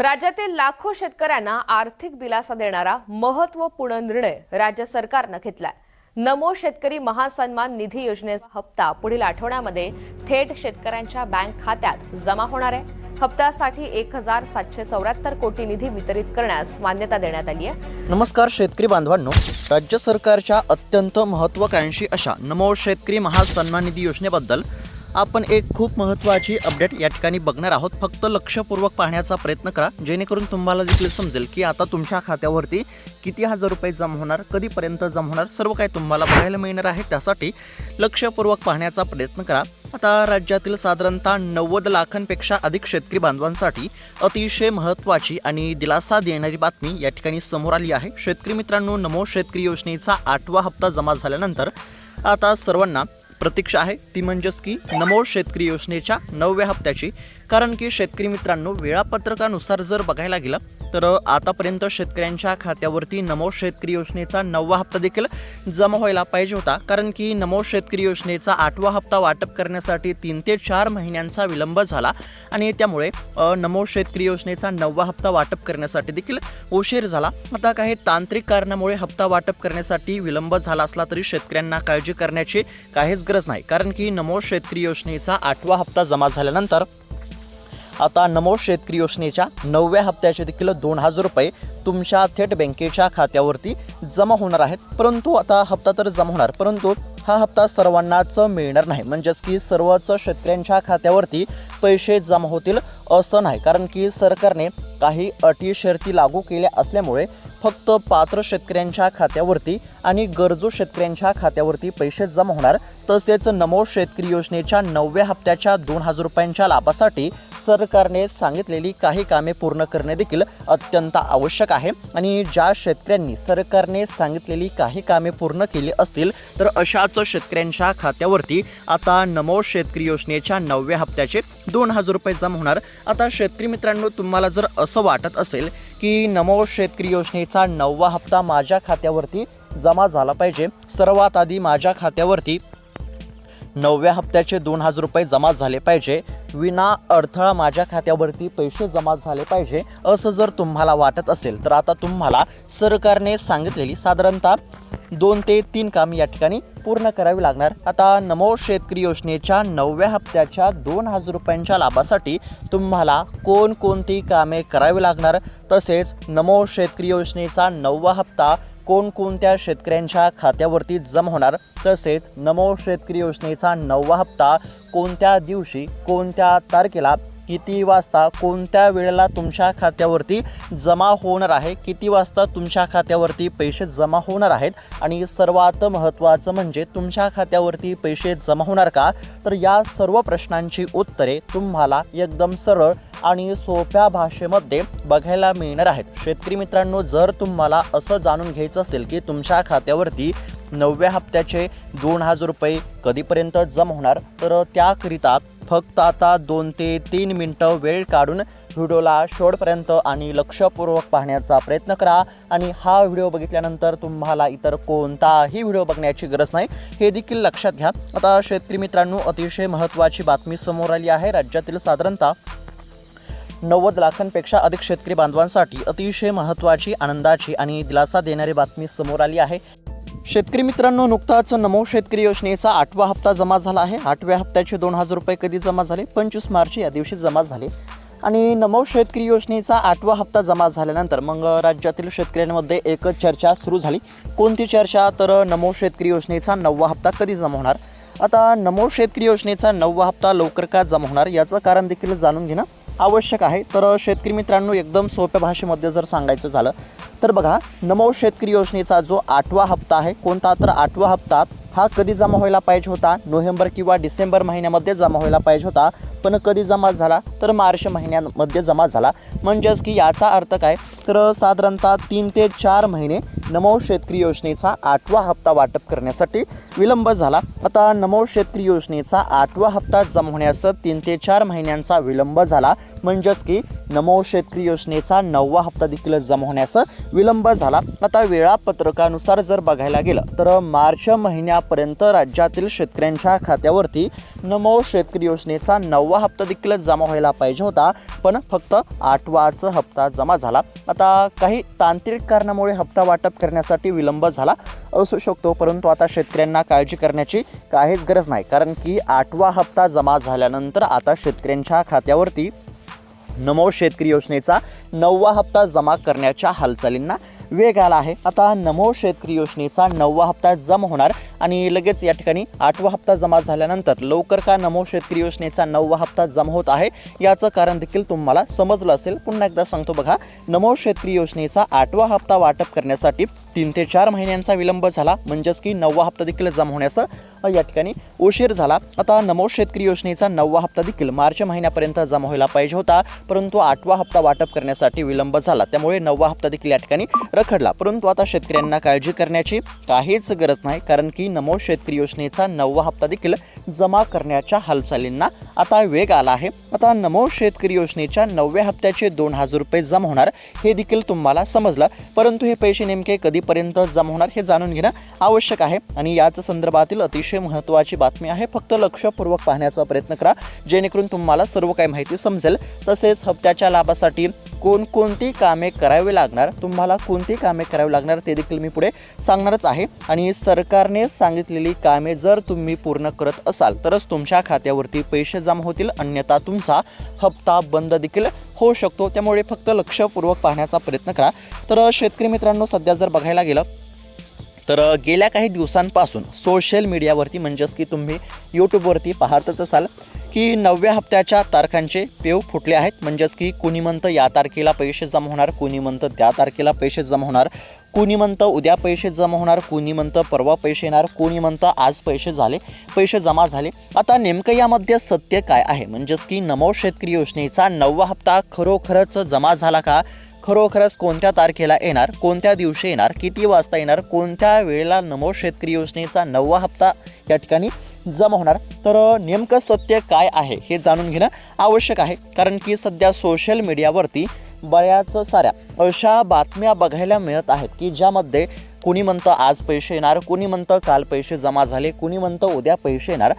राज्यातील लाखो शेतकऱ्यांना आर्थिक दिलासा देणारा महत्त्वपूर्ण निर्णय राज्य सरकारनं घेतलाय। नमो शेतकरी महासन्मान निधी योजनेचा हप्ता पुढील आठवड्यामध्ये थेट शेतकऱ्यांच्या बँक खात्यात जमा होणार आहे। हप्त्यासाठी 1774 कोटी निधी वितरित करण्यास मान्यता देण्यात आली आहे। नमस्कार शेतकरी बांधवांनो, राज्य सरकारच्या अत्यंत महत्त्वाकांक्षी अशा नमो शेतकरी महासन्मान निधी योजनेबद्दल आपण एक खूप महत्त्वाची अपडेट या ठिकाणी बघणार आहोत। फक्त लक्षपूर्वक पाहण्याचा प्रयत्न करा, जेणेकरून तुम्हाला देखील समजेल की आता तुमच्या खात्यावरती किती हजार रुपये जमा होणार, कधीपर्यंत जमा होणार, सर्व काही तुम्हाला बघायला मिळणार आहे। त्यासाठी लक्षपूर्वक पाहण्याचा प्रयत्न करा। आता राज्यातील साधारणतः 90 लाखांपेक्षा अधिक शेतकरी बांधवांसाठी अतिशय महत्त्वाची आणि दिलासा देणारी बातमी या ठिकाणी समोर आली आहे। शेतकरी मित्रांनो, नमो शेतकरी योजनेचा 8वा हप्ता जमा झाल्यानंतर आता सर्वांना प्रतीक्षा आहे, ती म्हणजेच की नमो शेतकरी योजनेच्या 9व्या हप्त्याची। कारण की शेतकरी मित्रांनो, वेळापत्रकानुसार जर बघायला गेलं तर आतापर्यंत शेतकऱ्यांच्या खात्यावरती नमो शेतकरी योजनेचा 9वा हप्ता देखील जमा व्हायला पाहिजे होता। कारण की नमो शेतकरी योजनेचा 8वा हप्ता वाटप करण्यासाठी 3 ते 4 महिन्यांचा विलंब झाला आणि त्यामुळे नमो शेतकरी योजनेचा 9वा हप्ता वाटप करण्यासाठी देखील उशीर झाला। आता काही तांत्रिक कारणामुळे हप्ता वाटप करण्यासाठी विलंब झाला असला तरी शेतकऱ्यांना काळजी करण्याची काहीच गरज नाही। कारण की नमो शेतकरी योजनेचा 8वा हप्ता जमा झाल्यानंतर आता नमो शेतकरी योजनेच्या 9व्या हप्त्याचे देखील 2000 रुपये तुमच्या थेट बँकेच्या खात्यावरती जमा होणार आहेत। परंतु आता हप्ता तर जमा होणार, परंतु हा हप्ता सर्वांनाच मिळणार नाही, म्हणजेच की सर्वच शेतकऱ्यांच्या खात्यावरती पैसे जमा होतील असं नाही। कारण की सरकारने काही अटी शर्ती लागू केल्या असल्यामुळे फक्त पात्र शेतकऱ्यांच्या खात्यावरती आणि गरजू शेतकऱ्यांच्या खात्यावरती पैसे जमा होणार। तसेच नमो शेतकरी योजनेच्या 9व्या हप्त्याच्या 2000 रुपयांच्या लाभासाठी सरकारने सांगितलेली काही कामे पूर्ण करणे देखील अत्यंत आवश्यक आहे। आणि ज्या शेतकऱ्यांनी सरकारने सांगितलेली काही कामे पूर्ण केली असतील तर अशाच शेतकऱ्यांच्या खात्यावरती आता नमो शेतकरी योजनेच्या 9व्या हप्त्याचे 2000 रुपये जमा होणार। आता शेतकरी मित्रांनो, तुम्हाला जर असं वाटत असेल की नमो शेतकरी योजनेचा 9वा हप्ता माझ्या खात्यावरती जमा झाला पाहिजे, सर्वात आधी माझ्या खात्यावरती 9व्या हप्त्याचे 2000 रुपये जमा झाले पाहिजे, विना अडथळा माझ्या खात्यावरती पैसे जमा झाले पाहिजे, असं जर तुम्हाला वाटत असेल तर आता तुम्हाला सरकारने सांगितलेली साधारणतः 2 ते 3 कामे या ठिकाणी पूर्ण करावी लागणार। आता नमो शेतकरी योजनेच्या 9व्या हप्त्याच्या 2000 रुपयांच्या लाभासाठी तुम्हाला कोणकोणती कामे करावी लागणार, तसेच नमो शेतकरी योजनेचा 9वा हप्ता कोणकोणत्या शेतकऱ्यांच्या खात्यावरती जमा होणार, तसेच नमो शेतकरी योजनेचा 9वा हप्ता कोणत्या दिवशी, कोणत्या तारखेला, किती वाजता, कोणत्या वेळेला तुमच्या खात्यावरती जमा होणार आहे, किती वाजता तुमच्या खात्यावरती पैसे जमा होणार आहेत, आणि सर्वात महत्त्वाचं म्हणजे तुमच्या खात्यावरती पैसे जमा होणार का, तर या सर्व प्रश्नांची उत्तरे तुम्हाला एकदम सरळ आणि सोप्या भाषेमध्ये बघायला मिळणार आहेत। शेतकरी मित्रांनो, जर तुम्हाला असं जाणून घ्यायचं असेल की तुमच्या खात्यावरती 9व्या हप्त्याचे 2000 रुपये कधीपर्यंत जमा होणार, तर त्याकरिता फक्त आता 2 ते 3 मिनटं वेळ काढून व्हिडिओला शेवटपर्यंत आणि लक्षपूर्वक पाहण्याचा प्रयत्न करा। आणि हा व्हिडिओ बघितल्यानंतर तुम्हाला इतर कोणताही व्हिडिओ बघण्याची गरज नाही, हे देखील लक्षात घ्या। आता शेतकरी मित्रांनो, अतिशय महत्त्वाची बातमी समोर आली आहे। राज्यातील साधारणतः 90 लाखांपेक्षा अधिक शेतकरी बांधवांसाठी अतिशय महत्त्वाची, आनंदाची आणि दिलासा देणारी बातमी समोर आली आहे। शेतकरी मित्रांनो, नुकताच नमो शेतकरी योजनेचा 8वा हप्ता जमा झाला आहे। 8व्या हप्त्याचे 2000 रुपये कधी जमा झाले? 25 मार्च या दिवशी जमा झाले। आणि नमो शेतकरी योजनेचा 8वा हप्ता जमा झाल्यानंतर मग राज्यातील शेतकऱ्यांमध्ये एक चर्चा सुरू झाली। कोणती चर्चा? तर नमो शेतकरी योजनेचा 9वा हप्ता कधी जमा होणार। आता नमो शेतकरी योजनेचा 9वा हप्ता लवकर का जमा होणार याचं कारण देखील जाणून घेणं आवश्यक आहे। तर शेतकरी मित्रांनो, एकदम सोप्या भाषेमध्ये जर सांगायचं झालं तर बघा, नमो शेतकरी योजनेचा जो 8वा हप्ता आहे, कोणता? तर 8वा हप्ता हा कधी जमा व्हायला पाहिजे होता? नोव्हेंबर किंवा डिसेंबर महिन्यामध्ये जमा व्हायला पाहिजे होता, पण कधी जमा झाला? तर मार्च महिन्यामध्ये जमा झाला। म्हणजेच की याचा अर्थ काय? तर साधारणतः 3 ते 4 महिने नमो शेतकरी योजनेचा 8वा हप्ता वाटप करण्यासाठी विलंब झाला. आता नमो शेतकरी योजनेचा 8वा हप्ता जमा होण्यास 3 ते 4 महिन्यांचा विलंब झाला. म्हणजेच की नमो शेतकरी योजनेचा 9वा हप्ता देखील जमा होण्यास विलंब झाला. आता वेळापत्रकानुसार जर बघायला गेलं तर मार्च महिन्यापर्यंत राज्यातील शेतकऱ्यांच्या खात्यावरती नमो शेतकरी योजनेचा 9वा हप्ता देखील जमा व्हायला पाहिजे होता, पण फक्त 8वाच हप्ता जमा झाला. आता काही तांत्रिक कारणामुळे हप्ता वाटप करण्यासाठी विलंब झाला असू शकतो, परंतु आता शेतकऱ्यांना काळजी करण्याची काहीच गरज नाही, कारण की 8वा हप्ता जमा झाल्यानंतर आता शेतकऱ्यांच्या खात्यावरती नमो शेतकरी योजनेचा 9वा हप्ता जमा करण्याच्या हालचालींना वेग आला आहे. आता नमो शेतकरी योजनेचा 9वा हप्ता जमा होणार आणि लगेच या ठिकाणी 8वा हप्ता जमा झाल्यानंतर लवकर का नमो शेतकरी योजनेचा 9वा हप्ता जमा होत आहे याचं कारण देखील तुम्हाला समजलं असेल. पुन्हा एकदा सांगतो बघा, नमो शेतकरी योजनेचा 8वा हप्ता वाटप करण्यासाठी 3 ते 4 महिन्यांचा विलंब झाला. म्हणजेच की 9वा हप्ता देखील जमा होण्यास या ठिकाणी उशीर झाला. आता नमो शेतकरी योजनेचा 9वा हप्ता देखील मार्च महिन्यापर्यंत जमा व्हायला पाहिजे होता, परंतु 8वा हप्ता वाटप करण्यासाठी विलंब झाला. त्यामुळे 9वा हप्ता देखील या ठिकाणी रखडला. परंतु आता शेतकऱ्यांना काळजी करण्याची काहीच गरज नाही, कारण की नमो शेतकरी योजनेचा 9वा हप्ता देखील जमा करण्याच्या हालचालींना आता वेग आला आहे. आता नमो शेतकरी योजनेच्या 9व्या हप्त्याचे 2000 रुपये जमा होणार हे देखील तुम्हाला समजलं, परंतु हे पैसे नेमके कधीपर्यंत जमा होणार हे जाणून घेणं आवश्यक आहे. आणि याच संदर्भातील अतिशय महत्त्वाची बातमी आहे. फक्त लक्षपूर्वक पाहण्याचा प्रयत्न करा, जेणेकरून तुम्हाला सर्व काही माहिती समजेल. तसेच हप्त्याच्या लाभासाठी कोणकोणती कामे करावी लागणार, तुम्हाला कोणती कामे करावी लागणार ते देखील मी पुढे सांगणारच आहे. आणि सरकारने सांगितलेली कामे जर तुम्ही पूर्ण करत असाल तरच तुमच्या खात्यावरती पैसे जमा होतील, अन्यथा तुमचा हप्ता बंद देखील होऊ शकतो. त्यामुळे फक्त लक्षपूर्वक पाहण्याचा प्रयत्न करा. तर शेतकरी मित्रांनो, सध्या जर बघायला गेलं तर गेल्या काही दिवसांपासून सोशल मीडियावरती म्हणजेच की तुम्ही यूट्यूबवरती पाहतच असाल की 9व्या हप्त्याच्या तारखांचे पेव फुटले आहेत. म्हणजेच की कुणी म्हणतं या तारखेला पैसे जमा होणार, कुणी म्हणतं त्या तारखेला पैसे जमा होणार, कुणी म्हणतं उद्या पैसे जमा होणार, कुणी म्हणतं परवा पैसे येणार, कुणी म्हणतं आज पैसे जमा झाले. आता नेमकं यामध्ये सत्य काय आहे, म्हणजेच की नमो शेतकरी योजनेचा 9वा हप्ता खरोखरच जमा झाला का, खरोखरच कोणत्या तारखेला येणार, कोणत्या दिवशी येणार, किती वाजता येणार, कोणत्या वेळेला नमो शेतकरी योजनेचा 9वा हप्ता या ठिकाणी जमा होणार, तर नेमकं सत्य काय आहे हे जाणून घेणं आवश्यक आहे. कारण की सध्या सोशल मीडियावरती बऱ्याच साऱ्या अशा बातम्या बघायला मिळत आहेत की ज्यामध्ये कुणी म्हणतं आज पैसे येणार, कुणी म्हणतं काल पैसे जमा झाले, कुणी म्हणतं उद्या पैसे येणार.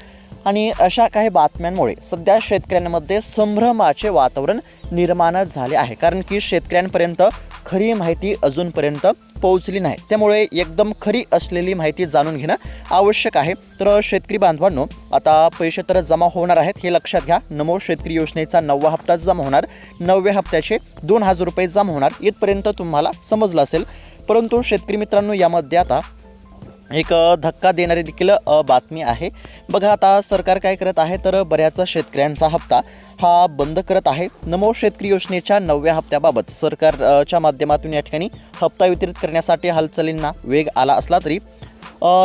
आणि अशा काही बातम्यांमुळे सध्या शेतकऱ्यांमध्ये संभ्रमाचे वातावरण निर्माण झाले आहे, कारण की शेतकऱ्यांपर्यंत खरी माहिती अजूनपर्यंत पोहोचली नाही. त्यामुळे एकदम खरी असलेली माहिती जाणून घेणं आवश्यक आहे. तर शेतकरी बांधवांनो, आता पैसे तर जमा होणार आहेत हे लक्षात घ्या. नमो शेतकरी योजनेचा 9वा हप्ता जमा होणार, 9व्या हप्त्याचे 2000 रुपये जमा होणार, इथपर्यंत तुम्हाला समजलं असेल. परंतु शेतकरी मित्रांनो, यामध्ये आता एक धक्का देणारी देखील बातमी आहे. बघा, आता सरकार काय करत आहे तर बऱ्याच शेतकऱ्यांचा हप्ता हा बंद करत आहे. नमो शेतकरी योजनेच्या 9व्या हप्त्याबाबत सरकारच्या माध्यमातून या ठिकाणी हप्ता वितरित करण्यासाठी हालचालींना वेग आला असला तरी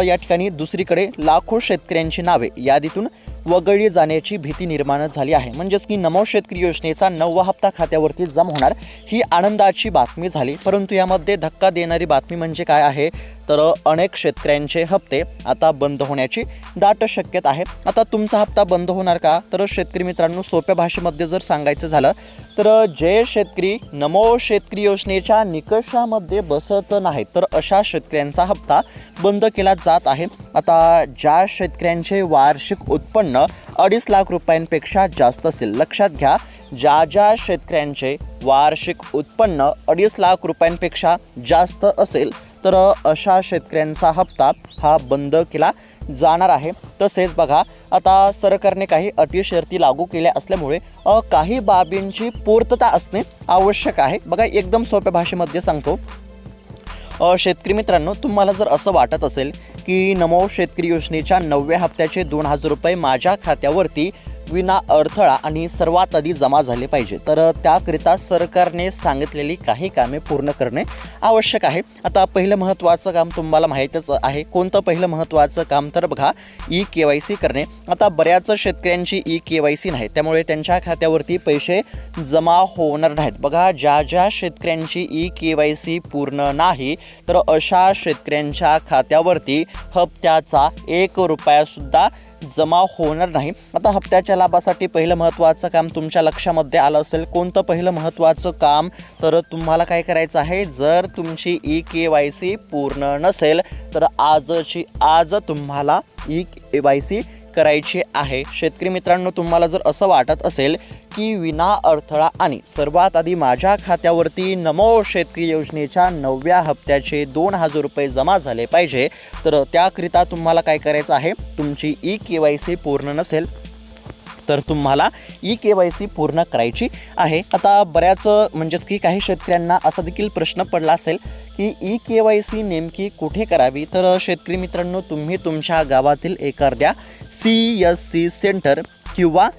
या ठिकाणी दुसरीकडे लाखो शेतकऱ्यांची नावे यादीतून वगळली जाण्याची भीती निर्माण झाली आहे. म्हणजेच की नमो शेतकरी योजनेचा 9वा हप्ता खात्यावरती जमा होणार ही आनंदाची बातमी झाली. परंतु यामध्ये धक्का देणारी बातमी म्हणजे काय आहे तर अनेक शेतकऱ्यांचे हप्ते आता बंद होण्याची दाट शक्यता आहे. आता तुमचा हप्ता बंद होणार का, तर शेतकरी मित्रांनो, सोप्या भाषेमध्ये जर सांगायचं झालं तर जे शेतकरी नमो शेतकरी योजनेच्या निकषामध्ये बसत नाहीत तर अशा शेतकऱ्यांचा हप्ता बंद केला जात आहे. आता ज्या शेतकऱ्यांचे वार्षिक उत्पन्न 2.5 लाख रुपयांपेक्षा जास्त असेल, लक्षात घ्या, ज्या शेतकऱ्यांचे वार्षिक उत्पन्न 2.5 लाख रुपयांपेक्षा जास्त असेल तर अशा शेतकऱ्यांचा हप्ता हा बंद केला जाणार आहे. तसेच बघा, आता सरकारने काही अटी शर्ती लागू केल्या असल्यामुळे काही बाबींची पूर्तता असणे आवश्यक आहे. बघा, एकदम सोप्या भाषेमध्ये सांगतो. शेतकरी मित्रांनो, तुम्हाला जर असं वाटत असेल की नमो शेतकरी योजनेच्या 9व्या हप्त्याचे 2000 रुपये माझ्या खात्यावरती विना अडथळा आणि सर्वात आधी जमा झाले पाहिजे. तर त्याकरिता सरकारने सांगितलेली काही कामे पूर्ण करणे आवश्यक आहे. आता पहिलं महत्त्वाचं काम तुम्हाला माहीतच आहे. कोणतं पहिलं महत्त्वाचं काम तर बघा, KYC करणे. आता बऱ्याच शेतकऱ्यांची KYC नाही, त्यामुळे त्यांच्या खात्यावरती पैसे जमा होणार नाहीत. बघा, ज्या शेतकऱ्यांची KYC पूर्ण नाही तर अशा शेतकऱ्यांच्या खात्यावरती हप्त्याचा 1 रुपयासुद्धा जमा होणार नाही. आता हप्त्याच्या लाभासाठी पहिलं महत्त्वाचं काम तुमच्या लक्षामध्ये आलं असेल. कोणतं पहिलं महत्त्वाचं काम तर तुम्हाला काय करायचं आहे, जर तुमची KYC पूर्ण नसेल तर आजची आज तुम्हाला KYC करायची आहे. शेतकरी मित्रांनो, तुम्हाला जर असं वाटत असेल की विना अडथळा आणि सर्वात आधी माझ्या खात्यावरती नमो शेतकरी योजनेच्या 9व्या हप्त्याचे 2,000 रुपये जमा झाले पाहिजे, तर त्याकरिता तुम्हाला काय करायचं आहे, तुमची KYC पूर्ण नसेल तर तुम्हाला KYC पूर्ण करायची आहे. आता बऱ्याच म्हणजेच की काही शेतकऱ्यांना असा देखील प्रश्न पडला असेल की KYC नेमकी कुठे करावी. तर शेतकरी मित्रांनो, तुम्ही तुमच्या गावातील एखाद्या CSC सेंटर किंवा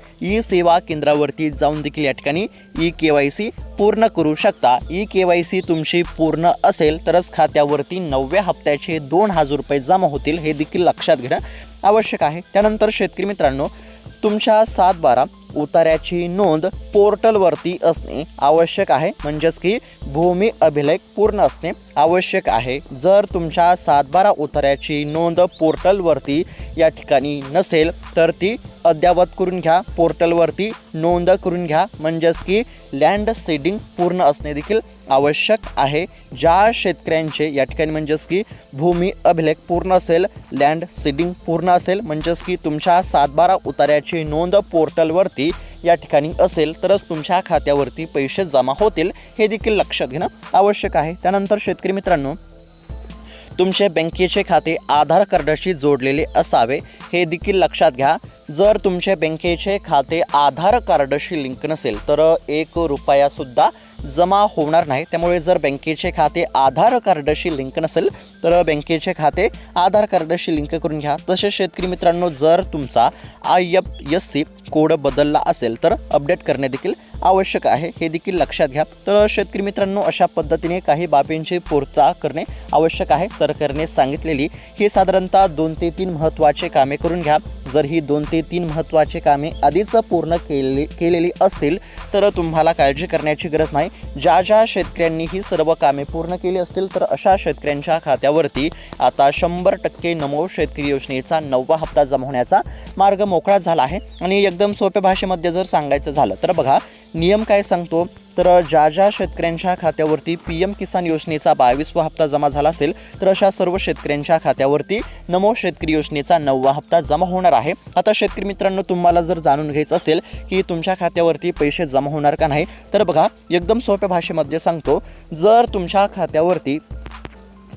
सेवा केंद्रावरती जाऊन देखील या ठिकाणी KYC पूर्ण करू शकता. KYC तुमची पूर्ण असेल तरच खात्यावरती 9व्या हप्त्याचे 2,000 रुपये जमा होतील, हे देखील लक्षात घेणं आवश्यक आहे. त्यानंतर शेतकरी मित्रांनो, तुमच्या 7/12 उतार्याची नोंद पोर्टलवरती असणे आवश्यक आहे. म्हणजेच की भूमी अभिलेख पूर्ण असणे आवश्यक आहे. जर तुमच्या 7/12 उतार्याची नोंद पोर्टलवरती या ठिकाणी नसेल तर ती अद्ययावत करून घ्या, पोर्टलवरती नोंद करून घ्या. म्हणजेच की लँड सीडिंग पूर्ण असणे देखील आवश्यक आहे. ज्या शेतकऱ्यांचे या ठिकाणी म्हणजेच की भूमी अभिलेख पूर्ण असेल, लँड सीडिंग पूर्ण असेल, म्हणजेच की तुमच्या 7/12 उतार्याची नोंद पोर्टलवरती या ठिकाणी असेल तरच तुमच्या खात्यावरती पैसे जमा होतील, हे देखील लक्षात घेणं आवश्यक आहे. त्यानंतर शेतकरी मित्रांनो, तुमचे बँकेचे खाते आधार कार्डाशी जोडलेले असावे, हे देखील लक्षात घ्या. जर तुमचे बँकेचे खाते आधार कार्डाशी लिंक नसेल तर 1 रुपयासुद्धा जमा होणार नाही. त्यामुळे जर बँकेचे खाते आधार कार्डाशी लिंक नसेल तर बँकेचे खाते आधार कार्डाशी लिंक करून घ्या. तसेच शेतकरी मित्रांनो, जर तुमचा IFSC कोड बदलला असेल तर अपडेट करणे देखील आवश्यक आहे, हे देखील लक्षात घ्या. तर शेतकरी मित्रांनो, अशा पद्धतीने काही बाबींची पूर्तता करणे आवश्यक आहे. सरकारने सांगितलेली ही साधारणतः 2 ते 3 महत्त्वाचे कामे करून घ्या. जर ही 2 ते 3 महत्त्वाचे कामे आधीच पूर्ण केलेली असतील तर तुम्हाला काळजी करण्याची गरज नाही. ज्या शेतकऱ्यांनी ही सर्व कामे पूर्ण केली असतील तर अशा शेतकऱ्यांच्या खात्यावरती आता 100% नमो शेतकरी योजनेचा 9वा हप्ता जमा होण्याचा मार्ग मोकळा झाला आहे. आणि एकदम सोप्या भाषेमध्ये जर सांगायचं झालं तर बघा, नियम काय सांगतो तर ज्या शेतकऱ्यांच्या खात्यावरती PM किसान योजनेचा 22वा हप्ता जमा झाला असेल तर अशा सर्व शेतकऱ्यांच्या खात्यावरती नमो शेतकरी योजनेचा 9वा हप्ता जमा होणार आहे. आता शेतकरी मित्रांनो, तुम्हाला जर जाणून घ्यायचं असेल की तुमच्या खात्यावरती पैसे जमा होणार का नाही, तर बघा, एकदम सोप्या भाषेमध्ये सांगतो. जर तुमच्या खात्यावरती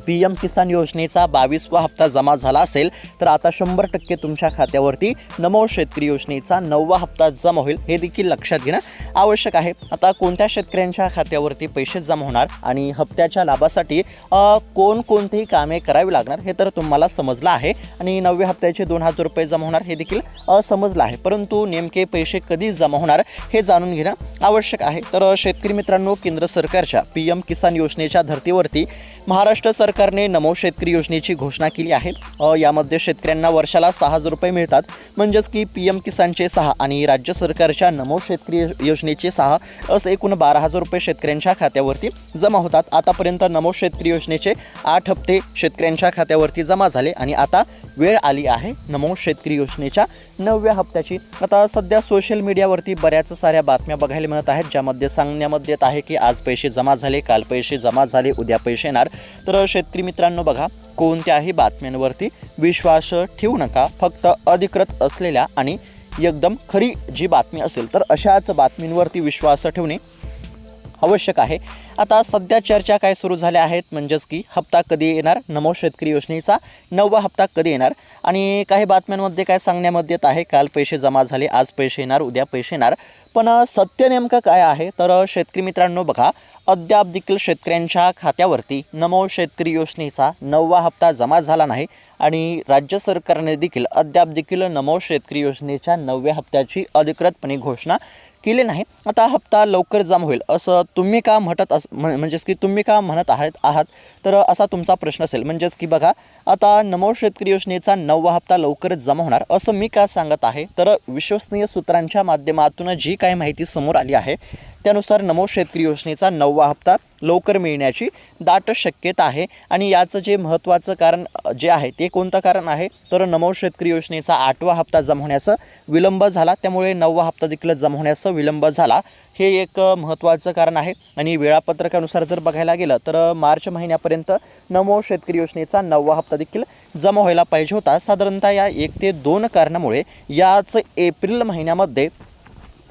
PM किसान योजनेचा 22वा हप्ता जमा झाला असेल तर आता 100% तुमच्या खात्यावरती नमो शेतकरी योजनेचा 9वा हप्ता जमा होईल, हे देखील लक्षात घेणं आवश्यक आहे. आता कोणत्या शेतकऱ्यांच्या खात्यावरती पैसे जमा होणार आणि हप्त्याच्या लाभासाठी कोणकोणतीही कामे करावी लागणार हे तर तुम्हाला समजलं आहे. आणि 9व्या हप्त्याचे 2,000 रुपये जमा होणार हे देखील समजलं आहे. परंतु नेमके पैसे कधी जमा होणार हे जाणून घेणं आवश्यक आहे. तर शेतकरी मित्रांनो, केंद्र सरकारच्या PM किसान योजनेच्या धर्तीवरती महाराष्ट्र सरकारने नमो शेतकरी योजनेची घोषणा केली आहे. यामध्ये शेतकऱ्यांना वर्षाला 6,000 रुपये मिळतात. म्हणजेच की PM किसानचे 6 आणि राज्य सरकारच्या नमो शेतकरी योजनेचे 6 असे एकूण 12,000 रुपये शेतकऱ्यांच्या खात्यावरती जमा होतात. आतापर्यंत नमो शेतकरी योजनेचे 8 हप्ते शेतकऱ्यांच्या खात्यावरती जमा झाले आणि आता वेळ आली आहे नमो शेतकरी योजनेच्या 9व्या हप्त्याची. आता सध्या सोशल मीडियावरती बऱ्याच साऱ्या बातम्या बघायला मिळत आहेत, ज्यामध्ये सांगण्यामध्ये येत आहे की आज पैसे जमा झाले, काल पैसे जमा झाले, उद्या पैसे येणार. तर शेतकरी मित्रांनो बघा, कोणत्याही बातम्यांवरती विश्वास ठेवू नका. फक्त अधिकृत असलेल्या आणि एकदम खरी जी बातमी असेल तर अशाच बातमींवरती विश्वास ठेवणे आवश्यक आहे. आता सध्या चर्चा काय सुरू झाल्या आहेत, म्हणजेच की हप्ता कधी येणार, नमो शेतकरी योजनेचा 9वा हप्ता कधी येणार. आणि काही बातम्यांमध्ये काय सांगण्यामध्ये येत आहे, काल पैसे जमा झाले, आज पैसे येणार, उद्या पैसे येणार. पण सत्य नेमकं काय आहे तर शेतकरी मित्रांनो बघा, अद्याप देखील शेतकऱ्यांच्या खात्यावरती नमो शेतकरी योजनेचा 9वा हप्ता जमा झाला नाही. आणि राज्य सरकारने देखील अद्याप देखील नमो शेतकरी योजनेच्या 9व्या हप्त्याची अधिकृतपणे घोषणा केली नाही. आता हप्ता लवकर जमा होईल असं तुम्ही का म्हणजेच की तुम्ही का म्हणत आहात तर असा तुमचा प्रश्न असेल. म्हणजेच की बघा, आता नमो शेतकरी योजनेचा 9वा हप्ता लवकरच जमा होणार असं मी का सांगत आहे तर विश्वसनीय सूत्रांच्या माध्यमातून जी काही माहिती समोर आली आहे त्यानुसार नमो शेतकरी योजनेचा 9वा हप्ता लवकर मिळण्याची दाट शक्यता आहे. आणि याचं जे महत्त्वाचं कारण जे आहे ते कोणतं कारण आहे तर नमो शेतकरी योजनेचा 8वा हप्ता जमा होण्याचा विलंब झाला, त्यामुळे 9वा हप्ता देखील जमा होण्याचा विलंब झाला, हे एक महत्त्वाचं कारण आहे. आणि वेळापत्रकानुसार जर बघायला गेलं तर मार्च महिन्यापर्यंत नमो शेतकरी योजनेचा 9वा हप्ता देखील जमा व्हायला पाहिजे होता. साधारणतः या 1 ते 2 कारणामुळे याच एप्रिल महिन्यामध्ये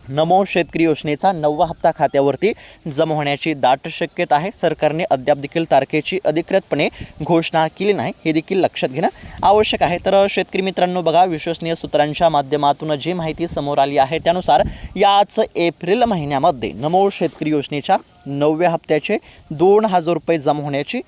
नमो शेतकरी योजनेचा 9वा हप्ता खात्यावरती जमा होण्याची दाट शक्यता आहे. सरकारने अद्याप देखील तारखेची अधिकृतपणे घोषणा केली नाही, हे देखील लक्षात घेणं आवश्यक आहे. तर शेतकरी मित्रांनो बघा, विश्वसनीय सूत्रांच्या माध्यमातून जी माहिती समोर आली आहे त्यानुसार याच एप्रिल महिन्यामध्ये नमो शेतकरी योजनेच्या 9व्या हप्त्याचे 2,000 रुपये जमा होण्याची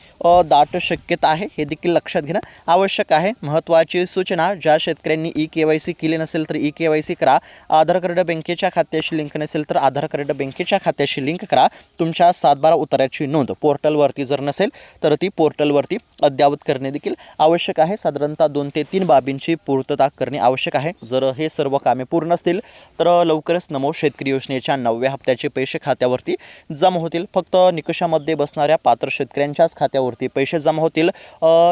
दाट शक्यता आहे, हे देखील लक्षात घेणं आवश्यक आहे. महत्त्वाची सूचना, ज्या शेतकऱ्यांनी KYC केले नसेल तर KYC करा. आधार कार्ड बँकेच्या खात्याशी लिंक नसेल तर आधार कार्ड बँकेच्या खात्याशी लिंक करा. तुमच्या 7/12 उतार्याची नोंद पोर्टलवरती जर नसेल तर ती पोर्टलवरती अद्ययावत करणे देखील आवश्यक आहे. साधारणतः 2 ते 3 बाबींची पूर्तता करणे आवश्यक आहे. जर हे सर्व कामे पूर्ण असतील तर लवकरच नमो शेतकरी योजनेच्या 9व्या हप्त्याचे पैसे खात्यावरती जमा होतील. फक्त निकषामध्ये बसणाऱ्या पात्र शेतकऱ्यांच्याच खात्यावरती पैसे जमा होतील.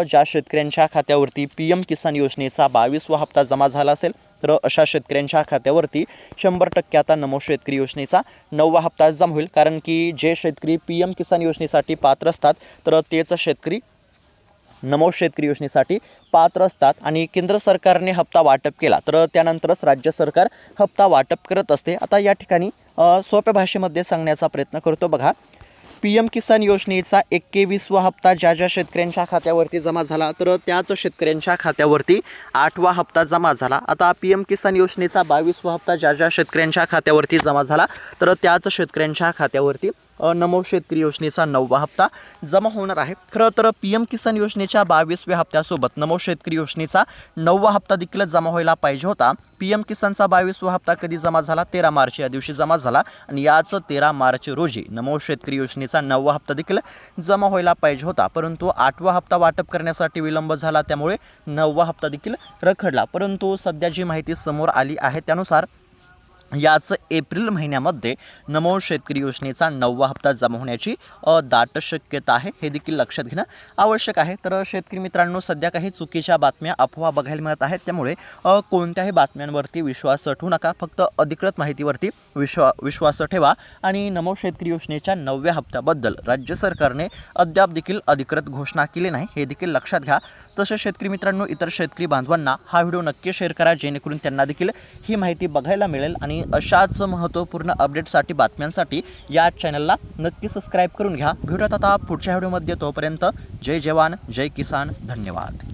ज्या शेतकऱ्यांच्या खात्यावरती PM किसान योजनेचा 22वा हप्ता जमा झाला असेल तर अशा शेतकऱ्यांच्या खात्यावरती 100% आता नमो शेतकरी योजनेचा 9वा हप्ता जमा होईल. कारण की जे शेतकरी PM किसान योजनेसाठी पात्र असतात तर तेच शेतकरी नमो शेतकरी योजनेसाठी पात्र असतात. आणि केंद्र सरकारने हप्ता वाटप केला तर त्यानंतरच राज्य सरकार हप्ता वाटप करत असते. आता या ठिकाणी सोप्या भाषेमध्ये सांगण्याचा प्रयत्न करतो. बघा, PM किसान योजनेचा 21वा हप्ता ज्या शेतकऱ्यांच्या खात्यावरती जमा झाला तर त्याच शेतकऱ्यांच्या खात्यावरती 8वा हप्ता जमा झाला. आता PM किसान योजनेचा 22वा हप्ता ज्या शेतकऱ्यांच्या खात्यावरती जमा झाला तर त्याच शेतकऱ्यांच्या खात्यावरती नमो शेतकरी योजनेचा 9वा हप्ता जमा होणार आहे. खरं तर PM किसान योजनेच्या 22व्या हप्त्यासोबत नमो शेतकरी योजनेचा 9वा हप्ता देखील जमा व्हायला पाहिजे होता. PM किसानचा 22वा हप्ता कधी जमा झाला? 13 मार्च या दिवशी जमा झाला. आणि याच 13 मार्च रोजी नमो शेतकरी योजनेचा 9वा हप्ता देखील जमा व्हायला पाहिजे होता, परंतु 8वा हप्ता वाटप करण्यासाठी विलंब झाला, त्यामुळे 9वा हप्ता देखील रखडला. परंतु सध्या जी माहिती समोर आली आहे त्यानुसार याच एप्रिल महिन्यामध्ये नमो शेतकरी योजनेचा 9वा हप्ता जमा होण्याची दाट शक्यता आहे, हे देखील लक्षात घेणं आवश्यक आहे. तर शेतकरी मित्रांनो, सध्या काही चुकीच्या बातम्या, अफवा बघायला मिळत आहेत, त्यामुळे कोणत्याही बातम्यांवरती विश्वास ठेवू नका. फक्त अधिकृत माहितीवरती विश्वास ठेवा. आणि नमो शेतकरी योजनेच्या 9व्या हप्त्याबद्दल राज्य सरकारने अद्याप देखील अधिकृत घोषणा केली नाही, हे देखील लक्षात घ्या. तसेच शेतकरी मित्रांनो, इतर शेतकरी बांधवांना हा व्हिडिओ नक्की शेअर करा, जेणेकरून त्यांना देखील ही माहिती बघायला मिळेल. आणि अशाच महत्त्वपूर्ण अपडेटसाठी, बातम्यांसाठी या चॅनलला नक्की सबस्क्राईब करून घ्या. भेटूयात आता पुढच्या व्हिडिओमध्ये. तोपर्यंत जय जवान, जय किसान, धन्यवाद.